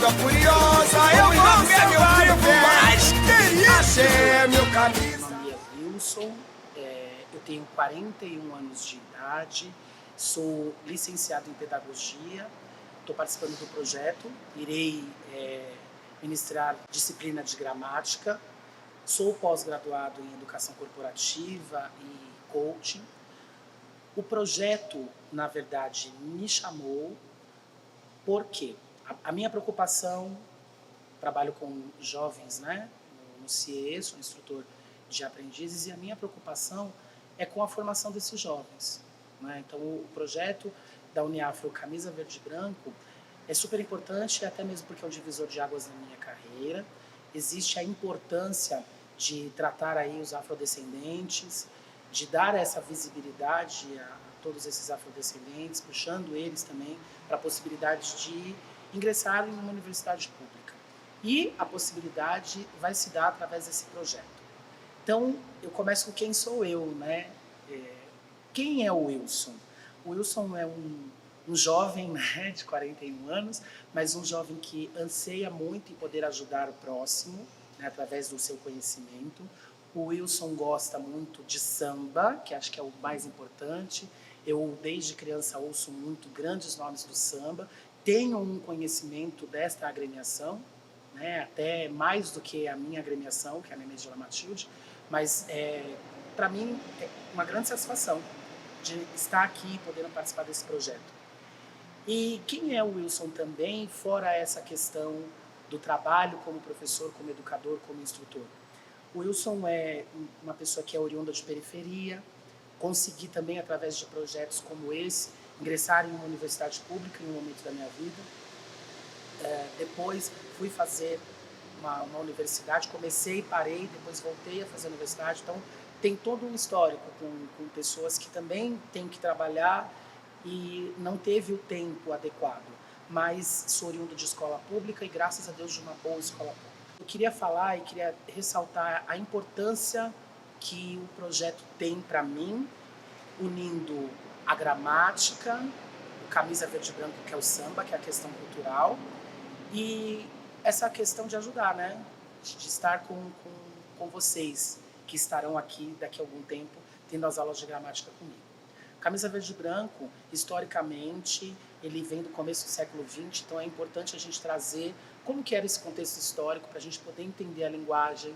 sua curiosa, eu vou ver meu vivo, mas queria meu camisa. Meu nome é Wilson, eu tenho 41 anos de idade, sou licenciado em pedagogia, estou participando do projeto, irei ministrar disciplina de gramática, sou pós-graduado em educação corporativa e coaching. O projeto, na verdade, me chamou porque a minha preocupação, trabalho com jovens, né, no CIE, sou instrutor de aprendizes, e a minha preocupação é com a formação desses jovens, né? Então, o projeto da Uniafro Camisa Verde e Branco é super importante, até mesmo porque é um divisor de águas na minha carreira. Existe a importância de tratar aí os afrodescendentes, de dar essa visibilidade a todos esses afrodescendentes, puxando eles também para a possibilidade de ingressarem em uma universidade pública. E a possibilidade vai se dar através desse projeto. Então, eu começo com quem sou eu, né? Quem é o Wilson? O Wilson é um jovem, né, de 41 anos, mas um jovem que anseia muito em poder ajudar o próximo, né, através do seu conhecimento. O Wilson gosta muito de samba, que acho que é o mais importante. Eu, desde criança, ouço muito grandes nomes do samba. Tenho um conhecimento desta agremiação, né, até mais do que a minha agremiação, que é a Nemesio de La Matilde, mas para mim é uma grande satisfação de estar aqui podendo participar desse projeto. E quem é o Wilson também, fora essa questão do trabalho como professor, como educador, como instrutor? O Wilson é uma pessoa que é oriunda de periferia, consegui também, através de projetos como esse, ingressar em uma universidade pública em um momento da minha vida. Depois fui fazer uma universidade, comecei, parei, depois voltei a fazer a universidade. Então, tem todo um histórico com pessoas que também têm que trabalhar e não teve o tempo adequado. Mas sou oriundo de escola pública e, graças a Deus, de uma boa escola pública. Eu queria falar e queria ressaltar a importância que o projeto tem para mim, unindo a gramática, o Camisa Verde e Branco, que é o samba, que é a questão cultural, e essa questão de ajudar, né? De estar com vocês, que estarão aqui daqui a algum tempo, tendo as aulas de gramática comigo. Camisa Verde e Branco, historicamente, ele vem do começo do século XX, então é importante a gente trazer como que era esse contexto histórico para a gente poder entender a linguagem,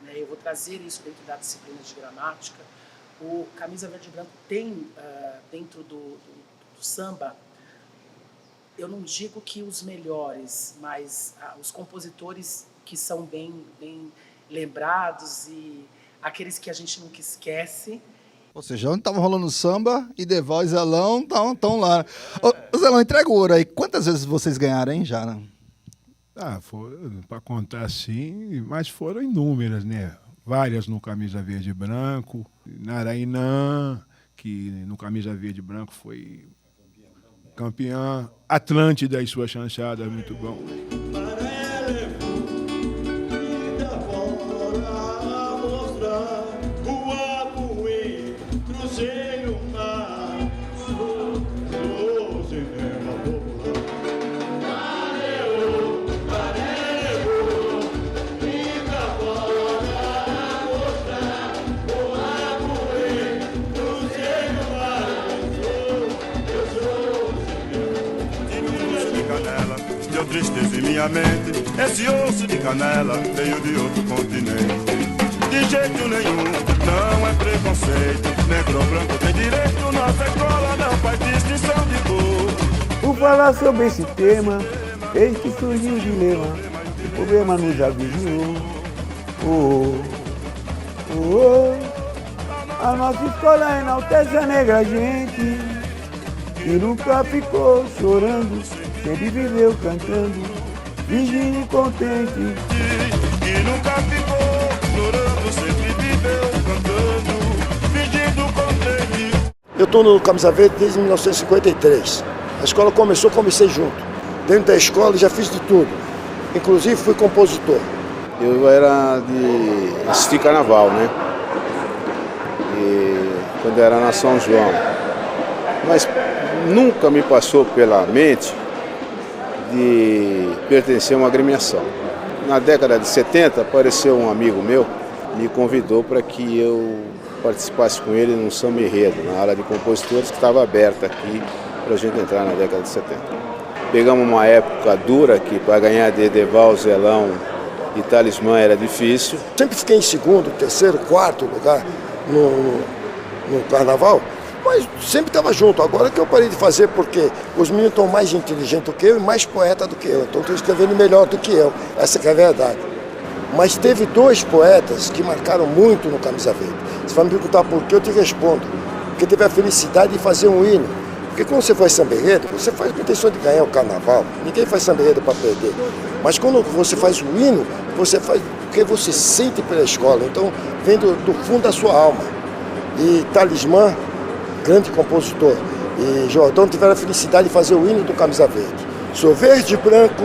né? Eu vou trazer isso dentro da disciplina de gramática. O Camisa Verde e Branco tem, dentro do samba, eu não digo que os melhores, mas os compositores que são bem lembrados e aqueles que a gente nunca esquece. Ou seja, onde estava rolando samba e The Voice e Zelão estão lá. Ô, Zelão, entrega o ouro aí. Quantas vezes vocês ganharam, hein, já? Para contar assim, mas foram inúmeras, né? Várias no Camisa Verde e Branco, Narainã, que no Camisa Verde e Branco foi campeã, Atlântida e sua chanchada, muito bom. Tristeza em minha mente, esse osso de canela veio de outro continente. De jeito nenhum, não é preconceito, negro ou branco tem direito, nossa escola não faz distinção de cor. Por falar sobre esse tema, desde que surgiu o dilema, o problema nos avizinhou. A nossa escola enaltece a negra gente, que nunca ficou chorando, sempre viveu cantando, fingindo e contente. Que nunca ficou chorando, sempre viveu cantando, fingindo contente. Eu estou no Camisa Verde desde 1953. A escola começou, comecei junto. Dentro da escola já fiz de tudo, inclusive fui compositor. Eu era de assistir carnaval, né? E quando era na São João. Mas nunca me passou pela mente de pertencer a uma agremiação. Na década de 70, apareceu um amigo meu, me convidou para que eu participasse com ele num samba enredo, na área de compositores, que estava aberta aqui para a gente entrar na década de 70. Pegamos uma época dura que para ganhar de Edeval, Zelão e Talismã era difícil. Sempre fiquei em segundo, terceiro, quarto lugar no carnaval, mas sempre estava junto. Agora que eu parei de fazer porque os meninos estão mais inteligentes do que eu e mais poeta do que eu. Então estão escrevendo melhor do que eu. Essa que é a verdade. Mas teve 2 poetas que marcaram muito no Camisa Verde. Você vai me perguntar por que, eu te respondo. Porque teve a felicidade de fazer um hino. Porque quando você faz samba-enredo, você faz com a intenção de ganhar o carnaval. Ninguém faz samba-enredo para perder. Mas quando você faz o hino, você faz porque você sente pela escola. Então vem do fundo da sua alma. E Talismã, grande compositor, e Jordão tiveram a felicidade de fazer o hino do Camisa Verde. Sou verde e branco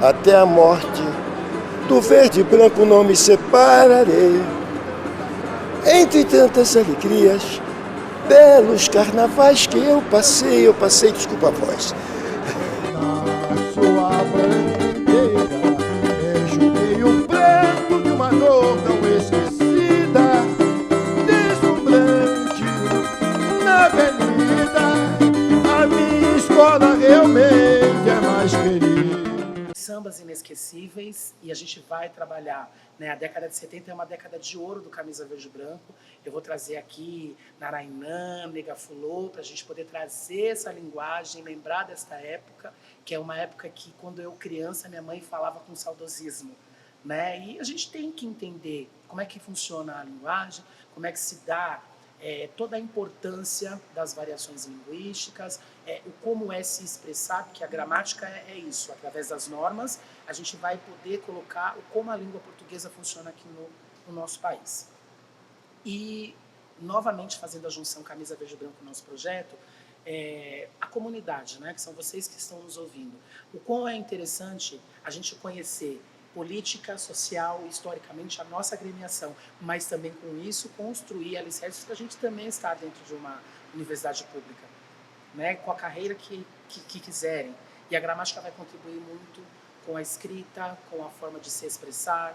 até a morte. Do verde e branco não me separarei. Entre tantas alegrias, belos carnavais que eu passei, desculpa a voz. Sua bandeira, enxuguei o pranto de uma dor não esquecida, deslumbrante na avenida. A minha escola realmente é mais querida. Sambas inesquecíveis, e a gente vai trabalhar, né? A década de 70 é uma década de ouro do Camisa Verde e Branco. Eu vou trazer aqui Narainã, Nega Fulô, para a gente poder trazer essa linguagem, lembrar desta época, que é uma época que, quando eu criança, minha mãe falava com saudosismo, né? E a gente tem que entender como é que funciona a linguagem, como é que se dá toda a importância das variações linguísticas, como é se expressar, porque a gramática é isso. Através das normas, a gente vai poder colocar como a língua portuguesa funciona aqui no nosso país. E, novamente, fazendo a junção Camisa Verde e Branco no nosso projeto, a comunidade, né, que são vocês que estão nos ouvindo. O quão é interessante a gente conhecer política, social, historicamente, a nossa agremiação, mas também com isso construir alicerces que a gente também está dentro de uma universidade pública, né, com a carreira que quiserem. E a gramática vai contribuir muito com a escrita, com a forma de se expressar.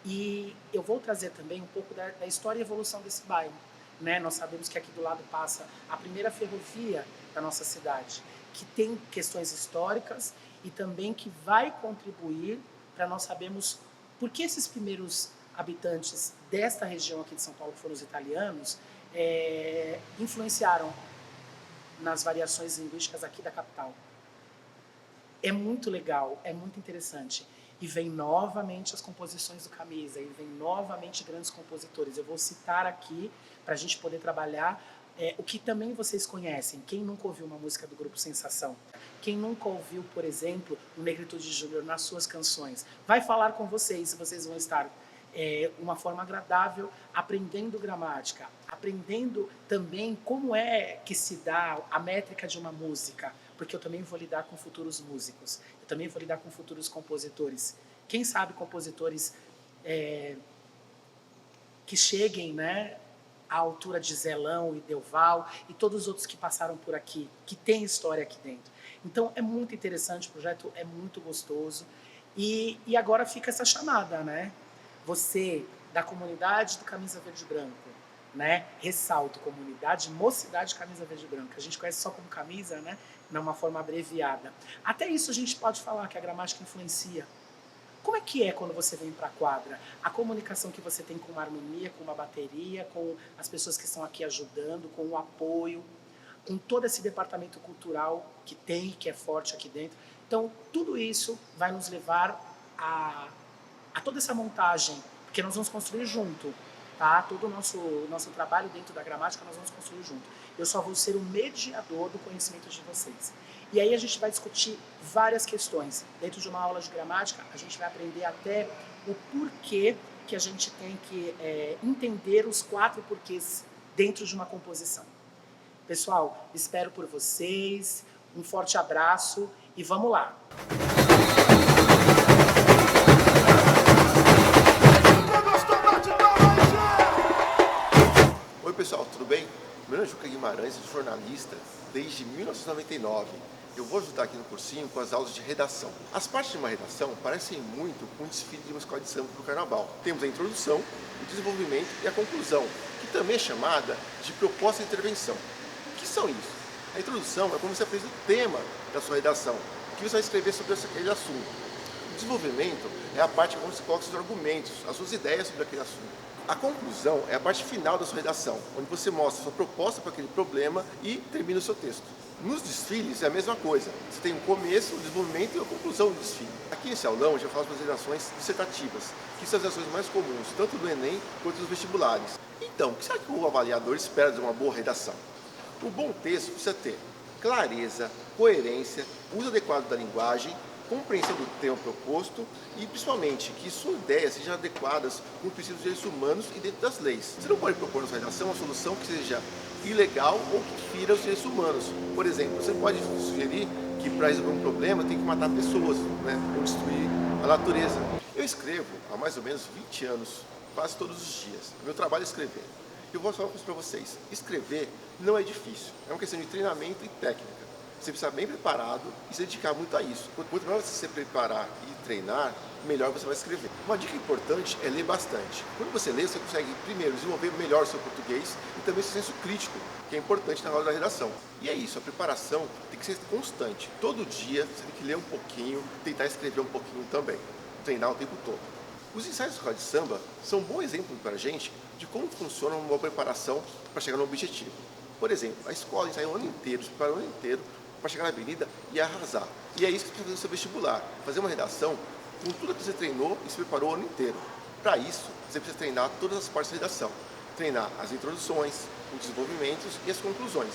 E eu vou trazer também um pouco da história e evolução desse bairro, né? Nós sabemos que aqui do lado passa a primeira ferrovia da nossa cidade, que tem questões históricas e também que vai contribuir para nós sabermos por que esses primeiros habitantes desta região aqui de São Paulo, que foram os italianos, influenciaram nas variações linguísticas aqui da capital. É muito legal, é muito interessante. E vem novamente as composições do Camisa, e vem novamente grandes compositores. Eu vou citar aqui, para a gente poder trabalhar, o que também vocês conhecem. Quem nunca ouviu uma música do Grupo Sensação? Quem nunca ouviu, por exemplo, o Negritude Júnior nas suas canções? Vai falar com vocês, vocês vão estar uma forma agradável, aprendendo gramática, aprendendo também como é que se dá a métrica de uma música, porque eu também vou lidar com futuros músicos, eu também vou lidar com futuros compositores. Quem sabe compositores que cheguem, né, à altura de Zelão e Delval e todos os outros que passaram por aqui, que tem história aqui dentro. Então é muito interessante, o projeto é muito gostoso. E agora fica essa chamada, né? Você, da comunidade do Camisa Verde e Branco, né? Ressalto, comunidade, mocidade Camisa Verde e Branco. A gente conhece só como camisa, né? Numa forma abreviada. Até isso a gente pode falar que a gramática influencia. Como é que é quando você vem para a quadra? A comunicação que você tem com uma harmonia, com uma bateria, com as pessoas que estão aqui ajudando, com o apoio, com todo esse departamento cultural que tem, que é forte aqui dentro. Então, tudo isso vai nos levar a toda essa montagem, porque nós vamos construir junto, tá? Todo o nosso trabalho dentro da gramática nós vamos construir junto. Eu só vou ser o mediador do conhecimento de vocês. E aí a gente vai discutir várias questões. Dentro de uma aula de gramática, a gente vai aprender até o porquê que a gente tem que entender os 4 porquês dentro de uma composição. Pessoal, espero por vocês, um forte abraço e vamos lá! Oi pessoal, tudo bem? Meu nome é Juca Guimarães, sou jornalista desde 1999. Eu vou ajudar aqui no cursinho com as aulas de redação. As partes de uma redação parecem muito com o desfile de uma escola de samba para o carnaval. Temos a introdução, o desenvolvimento e a conclusão, que também é chamada de proposta de intervenção. O que são isso? A introdução é como você apresenta o tema da sua redação, o que você vai escrever sobre aquele assunto. O desenvolvimento é a parte onde você coloca seus argumentos, as suas ideias sobre aquele assunto. A conclusão é a parte final da sua redação, onde você mostra a sua proposta para aquele problema e termina o seu texto. Nos desfiles é a mesma coisa. Você tem um começo, um desenvolvimento e a conclusão do desfile. Aqui nesse aulão a gente vai falar sobre as redações dissertativas, que são as redações mais comuns, tanto do Enem quanto dos vestibulares. Então, o que será que o avaliador espera de uma boa redação? O bom texto precisa ter clareza, coerência, uso adequado da linguagem, compreensão do tema proposto e, principalmente, que suas ideias sejam adequadas com os princípios dos direitos humanos e dentro das leis. Você não pode propor na sua redação uma solução que seja ilegal ou que fira os direitos humanos. Por exemplo, você pode sugerir que para resolver um problema tem que matar pessoas, né, ou destruir a natureza. Eu escrevo há mais ou menos 20 anos, quase todos os dias. Meu trabalho é escrever. Eu vou falar uma coisa para vocês. Escrever não é difícil. É uma questão de treinamento e técnica. Você precisa estar bem preparado e se dedicar muito a isso. Quanto mais você se preparar e treinar, melhor você vai escrever. Uma dica importante é ler bastante. Quando você lê, você consegue, primeiro, desenvolver melhor o seu português e também o seu senso crítico, que é importante na hora da redação. E é isso, a preparação tem que ser constante. Todo dia você tem que ler um pouquinho, tentar escrever um pouquinho também. Treinar o tempo todo. Os ensaios da escola de samba são um bom exemplo para a gente de como funciona uma boa preparação para chegar no objetivo. Por exemplo, a escola ensaia o ano inteiro, se prepara o ano inteiro para chegar na avenida e arrasar. E é isso que você precisa fazer no seu vestibular. Fazer uma redação com tudo que você treinou e se preparou o ano inteiro. Para isso, você precisa treinar todas as partes da redação. Treinar as introduções, os desenvolvimentos e as conclusões.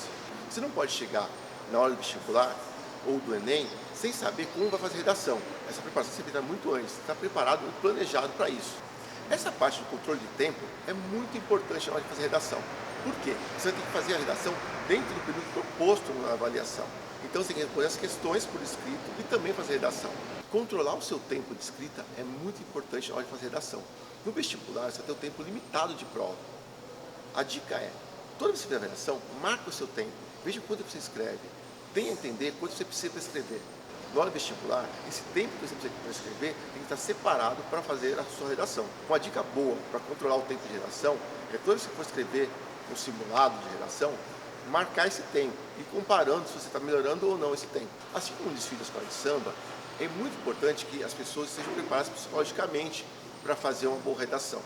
Você não pode chegar na hora do vestibular ou do Enem sem saber como vai fazer a redação. Essa preparação você precisa muito antes, está preparado e planejado para isso. Essa parte do controle de tempo é muito importante na hora de fazer a redação. Por quê? Você vai ter que fazer a redação dentro do período proposto na avaliação. Então você tem que responder as questões por escrito e também fazer a redação. Controlar o seu tempo de escrita é muito importante na hora de fazer a redação. No vestibular, você vai ter um tempo limitado de prova. A dica é, toda vez que você fizer a redação, marque o seu tempo. Veja quanto você escreve. Tenha a entender quanto você precisa para escrever. Na hora do vestibular, esse tempo que você precisa para escrever tem que estar separado para fazer a sua redação. Uma dica boa para controlar o tempo de redação é toda vez que você for escrever um simulado de redação, marcar esse tempo e comparando se você está melhorando ou não esse tempo. Assim como no desfile da escola de samba, é muito importante que as pessoas estejam preparadas psicologicamente para fazer uma boa redação.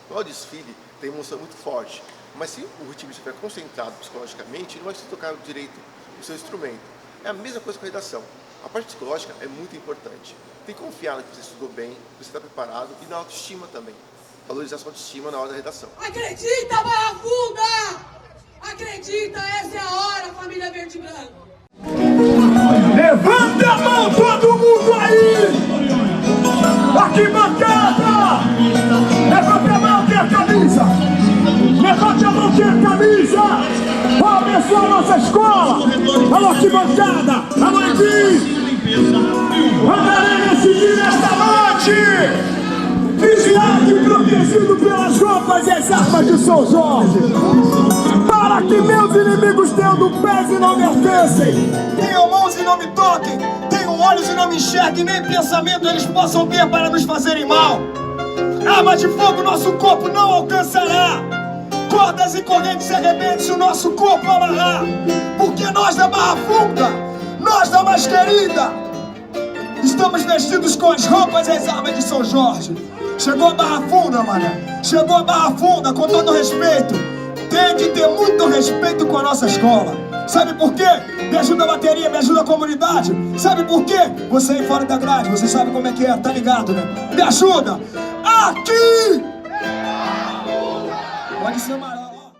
No desfile tem uma emoção muito forte, mas se o ritmista estiver concentrado psicologicamente, ele não vai se tocar direito no seu instrumento. É a mesma coisa com a redação. A parte psicológica é muito importante. Tem que confiar que você estudou bem, que você está preparado e na autoestima também. Valorizar sua autoestima na hora da redação. Acredita, Barra Funda! Acredita, essa é a hora, família verde e branco. Levanta a mão todo mundo aí! Arquibancada! Levanta a mão, tem a camisa! Levanta a mão, tem a camisa! Vamos abençoar a nossa escola! Alô, arquibancada! Alô, Edinho! Andarei nesse dia nesta noite! Vigiado e protegido pelas roupas e as armas de São Jorge, para que meus inimigos tenham pés e não me alcancem, tenham mãos e não me toquem, tenham olhos e não me enxerguem, nem pensamento eles possam ter para nos fazerem mal. Arma de fogo nosso corpo não alcançará, cordas e correntes se arrebentam se o nosso corpo amarrar, porque nós da Barra Funda, nós da mais querida, estamos vestidos com as roupas e as armas de São Jorge. Chegou a Barra Funda, mané. Chegou a Barra Funda, com todo respeito. Tem que ter muito respeito com a nossa escola. Sabe por quê? Me ajuda a bateria, me ajuda a comunidade. Sabe por quê? Você aí fora da grade, você sabe como é que é, tá ligado, né? Me ajuda! Aqui! Pode ser amarelo.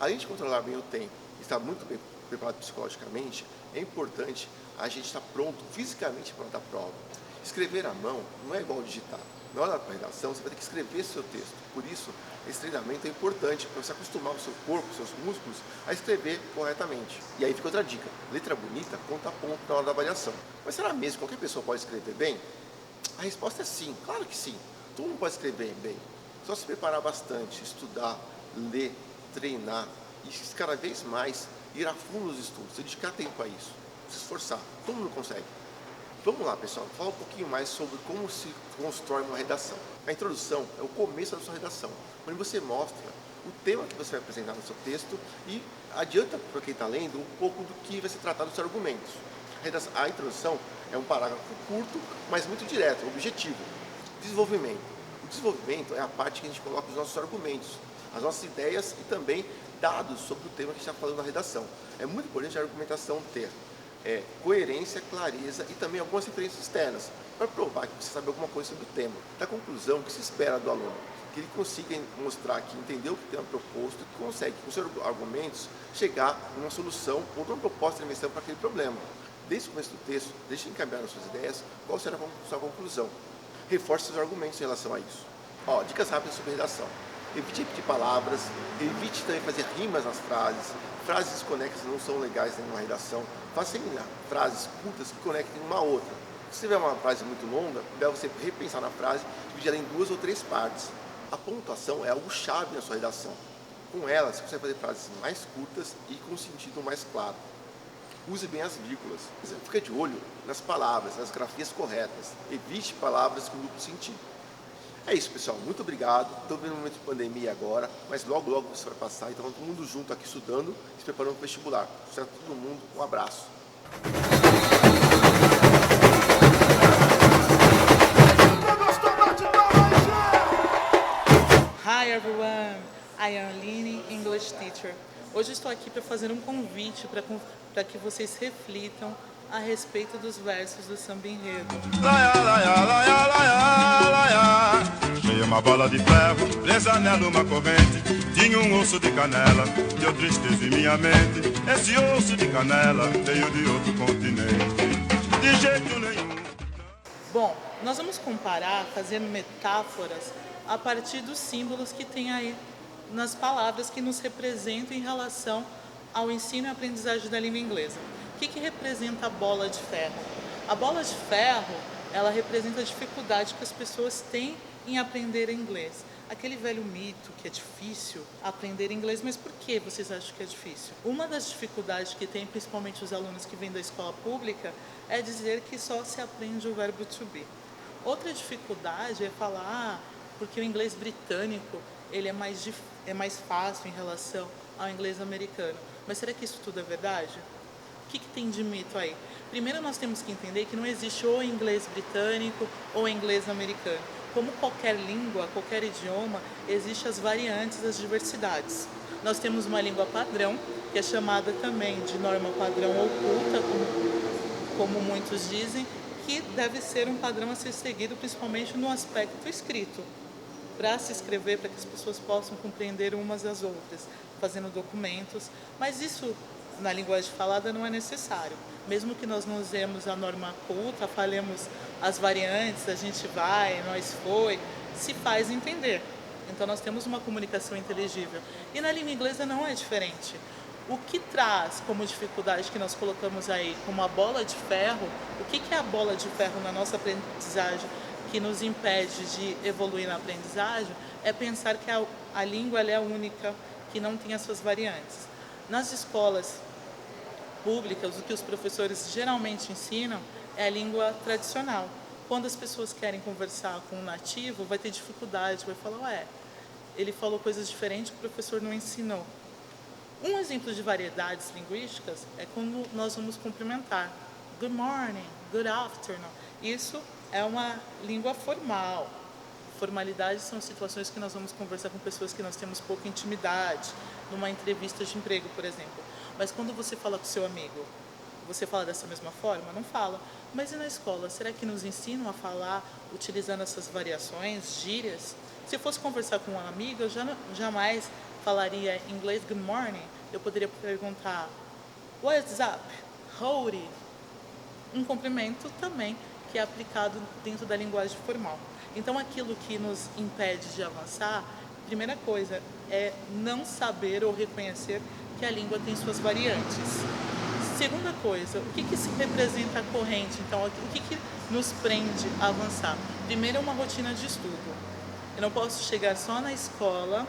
Além de controlar bem o tempo e estar muito bem preparado psicologicamente, é importante a gente estar pronto fisicamente para a prova. Escrever à mão não é igual digitar. Na hora da redação, você vai ter que escrever seu texto. Por isso, esse treinamento é importante para você acostumar o seu corpo, seus músculos, a escrever corretamente. E aí fica outra dica. Letra bonita conta ponto na hora da avaliação. Mas será mesmo que qualquer pessoa pode escrever bem? A resposta é sim. Claro que sim. Todo mundo pode escrever bem. Só se preparar bastante, estudar, ler, treinar e cada vez mais ir a fundo nos estudos, dedicar tempo a isso. se esforçar. Todo mundo consegue. Vamos lá, pessoal, fala um pouquinho mais sobre como se constrói uma redação. A introdução é o começo da sua redação, onde você mostra o tema que você vai apresentar no seu texto e adianta para quem está lendo um pouco do que vai ser tratado nos seus argumentos. A introdução é um parágrafo curto, mas muito direto, objetivo. Desenvolvimento. O desenvolvimento é a parte que a gente coloca os nossos argumentos, as nossas ideias e também dados sobre o tema que a gente está falando na redação. É muito importante a argumentação ter coerência, clareza e também algumas referências externas, para provar que você sabe alguma coisa sobre o tema. Da conclusão, o que se espera do aluno? Que ele consiga mostrar que entendeu o que tem proposto e que consegue, com seus argumentos, chegar a uma solução ou uma proposta de invenção para aquele problema. Desde o começo do texto, deixe encaminhar as suas ideias, qual será a sua conclusão. Reforce seus argumentos em relação a isso. Dicas rápidas sobre redação. Evite repetir palavras, evite também fazer rimas nas frases. Frases desconexas não são legais em uma redação. Faça frases curtas que conectem uma a outra. Se tiver uma frase muito longa, deve você repensar na frase e dividir ela em 2 ou 3 partes. A pontuação é algo chave na sua redação. Com ela, você consegue fazer frases mais curtas e com sentido mais claro. Use bem as vírgulas. Fica de olho nas palavras, nas grafias corretas. Evite palavras com duplo sentido. É isso, pessoal. Muito obrigado. Estou vendo um momento de pandemia agora, mas logo, logo isso vai passar. Então, todo mundo junto aqui estudando e se preparando para o vestibular. Certo? Todo mundo, um abraço. Hi everyone, I am Aline, English teacher. Hoje estou aqui para fazer um convite para que vocês reflitam a respeito dos versos do samba enredo. Tinha uma bola de ferro, presa nela uma corrente. Tinha um osso de canela, deu tristeza em minha mente. Esse osso de canela veio de outro continente, de jeito nenhum. Bom, nós vamos comparar, fazendo metáforas a partir dos símbolos que tem aí nas palavras que nos representam em relação ao ensino e aprendizagem da língua inglesa. O que representa a bola de ferro? A bola de ferro, ela representa a dificuldade que as pessoas têm em aprender inglês. Aquele velho mito que é difícil aprender inglês, mas por que vocês acham que é difícil? Uma das dificuldades que tem, principalmente os alunos que vêm da escola pública, é dizer que só se aprende o verbo to be. Outra dificuldade é falar, porque o inglês britânico ele é mais fácil em relação ao inglês americano. Mas será que isso tudo é verdade? O que tem de mito aí? Primeiro nós temos que entender que não existe ou inglês britânico ou inglês americano. Como qualquer língua, qualquer idioma, existem as variantes, as diversidades. Nós temos uma língua padrão, que é chamada também de norma padrão oculta, como muitos dizem, que deve ser um padrão a ser seguido principalmente no aspecto escrito, para se escrever, para que as pessoas possam compreender umas às outras, fazendo documentos, mas isso na linguagem falada não é necessário. Mesmo que nós não usemos a norma culta, falemos as variantes, a gente vai, nós foi, se faz entender. Então nós temos uma comunicação inteligível. E na língua inglesa não é diferente. O que traz como dificuldade que nós colocamos aí, como a bola de ferro, o que é a bola de ferro na nossa aprendizagem que nos impede de evoluir na aprendizagem, é pensar que a língua ela é única, que não tem as suas variantes. Nas escolas públicas, o que os professores geralmente ensinam é a língua tradicional. Quando as pessoas querem conversar com um nativo, vai ter dificuldade, vai falar, ele falou coisas diferentes que o professor não ensinou. Um exemplo de variedades linguísticas é quando nós vamos cumprimentar. Good morning, good afternoon. Isso é uma língua formal. Formalidades são situações que nós vamos conversar com pessoas que nós temos pouca intimidade, numa entrevista de emprego, por exemplo. Mas quando você fala com seu amigo, você fala dessa mesma forma? Não fala. Mas e na escola? Será que nos ensinam a falar utilizando essas variações, gírias? Se eu fosse conversar com um amigo, eu jamais falaria em inglês good morning. Eu poderia perguntar what's up? Howdy. Um cumprimento também que é aplicado dentro da linguagem formal. Então, aquilo que nos impede de avançar, primeira coisa, é não saber ou reconhecer que a língua tem suas variantes. Segunda coisa, o que se representa a corrente? Então, o que nos prende a avançar? Primeiro, é uma rotina de estudo. Eu não posso chegar só na escola,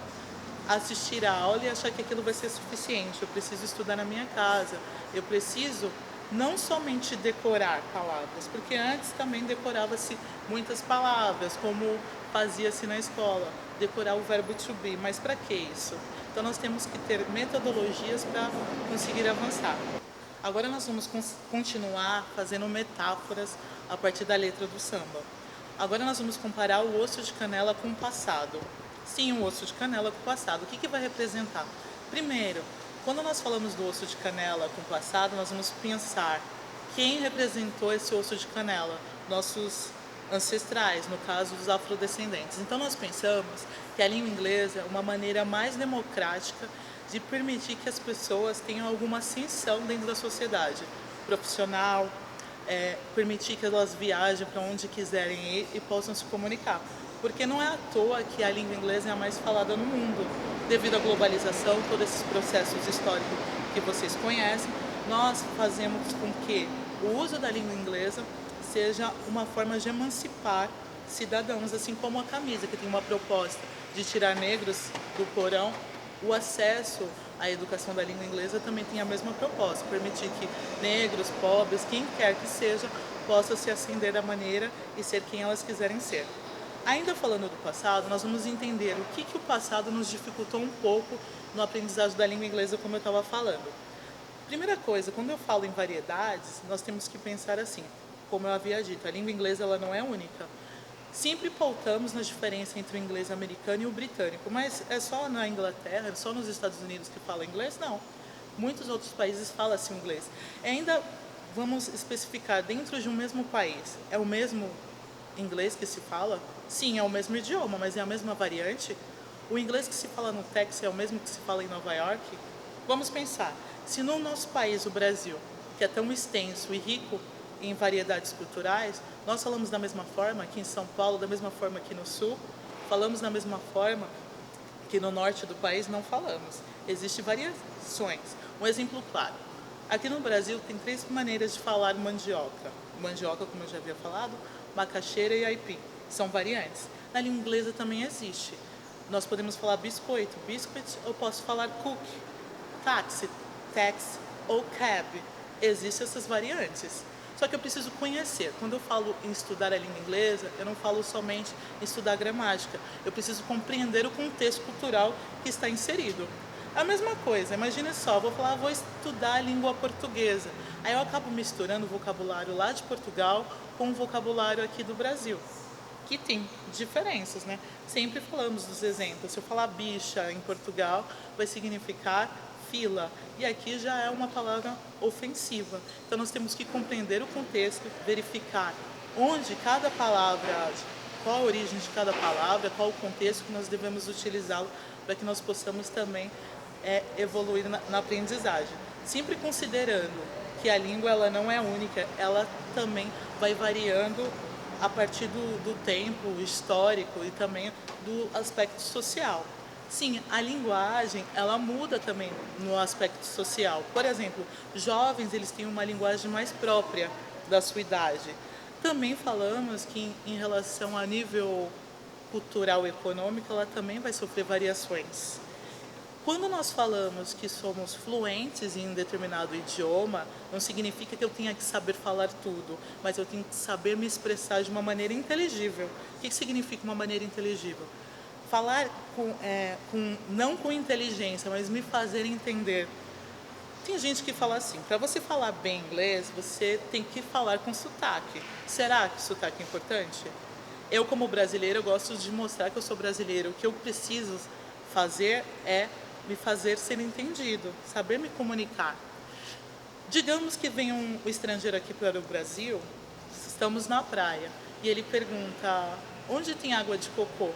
assistir a aula e achar que aquilo vai ser suficiente. Eu preciso estudar na minha casa. Eu preciso não somente decorar palavras, porque antes também decorava-se muitas palavras, como fazia-se na escola, decorar o verbo to be, mas para que isso? Então nós temos que ter metodologias para conseguir avançar. Agora nós vamos continuar fazendo metáforas a partir da letra do samba. Agora nós vamos comparar o osso de canela com o passado. Sim, o osso de canela com o passado. O que vai representar? Primeiro, quando nós falamos do osso de canela com o passado, nós vamos pensar quem representou esse osso de canela, nossos ancestrais, no caso os afrodescendentes. Então nós pensamos que a língua inglesa é uma maneira mais democrática de permitir que as pessoas tenham alguma ascensão dentro da sociedade profissional, permitir que elas viajem para onde quiserem ir e possam se comunicar. Porque não é à toa que a língua inglesa é a mais falada no mundo. Devido à globalização, todos esses processos históricos que vocês conhecem, nós fazemos com que o uso da língua inglesa seja uma forma de emancipar cidadãos, assim como a camisa, que tem uma proposta de tirar negros do porão. O acesso à educação da língua inglesa também tem a mesma proposta, permitir que negros, pobres, quem quer que seja, possa se ascender da maneira e ser quem elas quiserem ser. Ainda falando do passado, nós vamos entender o que o passado nos dificultou um pouco no aprendizagem da língua inglesa, como eu estava falando. Primeira coisa, quando eu falo em variedades, nós temos que pensar assim, como eu havia dito, a língua inglesa ela não é única. Sempre pautamos na diferença entre o inglês americano e o britânico, mas é só na Inglaterra, é só nos Estados Unidos que fala inglês? Não. Muitos outros países falam assim inglês. E ainda vamos especificar, dentro de um mesmo país, é o mesmo inglês que se fala? Sim, é o mesmo idioma, mas é a mesma variante? O inglês que se fala no Texas é o mesmo que se fala em Nova York? Vamos pensar, se no nosso país, o Brasil, que é tão extenso e rico em variedades culturais, nós falamos da mesma forma aqui em São Paulo, da mesma forma aqui no Sul, falamos da mesma forma que no norte do país não falamos. Existem variações. Um exemplo claro. Aqui no Brasil tem 3 maneiras de falar mandioca. Mandioca, como eu já havia falado, macaxeira e aipim. São variantes. Na língua inglesa também existe. Nós podemos falar biscoito, biscuit, ou posso falar cookie, táxi, taxi ou cab. Existem essas variantes. Só que eu preciso conhecer. Quando eu falo em estudar a língua inglesa, eu não falo somente em estudar gramática. Eu preciso compreender o contexto cultural que está inserido. A mesma coisa, imagine só, vou estudar a língua portuguesa. Aí eu acabo misturando o vocabulário lá de Portugal com o vocabulário aqui do Brasil, que tem diferenças, né? Sempre falamos dos exemplos. Se eu falar bicha em Portugal, vai significar fila, e aqui já é uma palavra ofensiva. Então nós temos que compreender o contexto, verificar onde cada palavra, qual a origem de cada palavra, qual o contexto que nós devemos utilizá-lo para que nós possamos também evoluir na aprendizagem. Sempre considerando que a língua ela não é única, ela também vai variando a partir do tempo histórico e também do aspecto social. Sim, a linguagem, ela muda também no aspecto social. Por exemplo, jovens, eles têm uma linguagem mais própria da sua idade. Também falamos que em relação a nível cultural e econômico, ela também vai sofrer variações. Quando nós falamos que somos fluentes em um determinado idioma, não significa que eu tenha que saber falar tudo, mas eu tenho que saber me expressar de uma maneira inteligível. O que significa uma maneira inteligível? Falar não com inteligência, mas me fazer entender. Tem gente que fala assim, para você falar bem inglês, você tem que falar com sotaque. Será que sotaque é importante? Eu, como brasileiro, eu gosto de mostrar que eu sou brasileiro. O que eu preciso fazer é me fazer ser entendido, saber me comunicar. Digamos que vem um estrangeiro aqui para o Brasil, estamos na praia, e ele pergunta, onde tem água de cocô?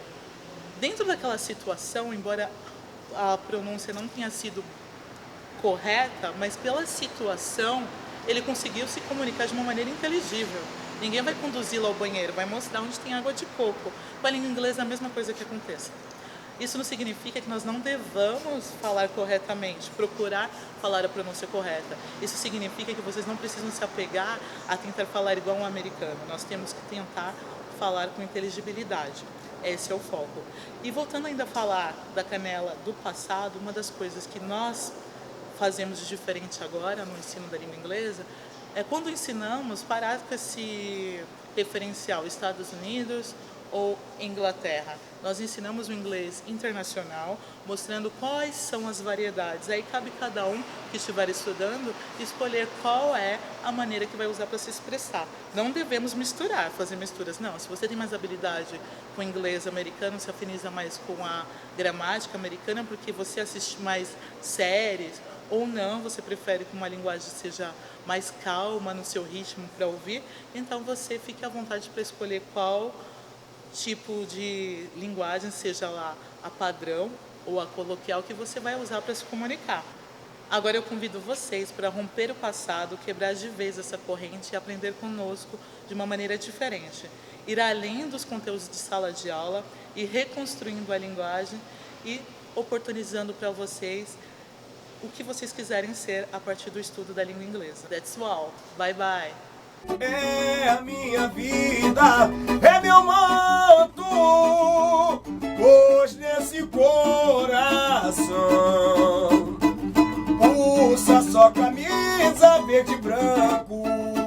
Dentro daquela situação, embora a pronúncia não tenha sido correta, mas pela situação, ele conseguiu se comunicar de uma maneira inteligível. Ninguém vai conduzi-lo ao banheiro, vai mostrar onde tem água de coco. Com a língua inglesa é a mesma coisa que acontece. Isso não significa que nós não devamos falar corretamente, procurar falar a pronúncia correta. Isso significa que vocês não precisam se apegar a tentar falar igual um americano. Nós temos que tentar falar com inteligibilidade. Esse é o foco. E voltando ainda a falar da canela do passado, uma das coisas que nós fazemos de diferente agora no ensino da língua inglesa Quando ensinamos, parar com esse referencial Estados Unidos ou Inglaterra. Nós ensinamos o inglês internacional, mostrando quais são as variedades. Aí cabe cada um que estiver estudando escolher qual é a maneira que vai usar para se expressar. Não devemos misturar, fazer misturas. Não, se você tem mais habilidade com o inglês americano, se afiniza mais com a gramática americana, porque você assiste mais séries, ou não, você prefere que uma linguagem seja mais calma no seu ritmo para ouvir, então você fique à vontade para escolher qual tipo de linguagem, seja lá a padrão ou a coloquial, que você vai usar para se comunicar. Agora eu convido vocês para romper o passado, quebrar de vez essa corrente e aprender conosco de uma maneira diferente. Ir além dos conteúdos de sala de aula e reconstruindo a linguagem e oportunizando para vocês o que vocês quiserem ser a partir do estudo da língua inglesa. That's all. Bye, bye. É a minha vida, é meu manto, pois nesse coração pulsa só camisa verde e branco.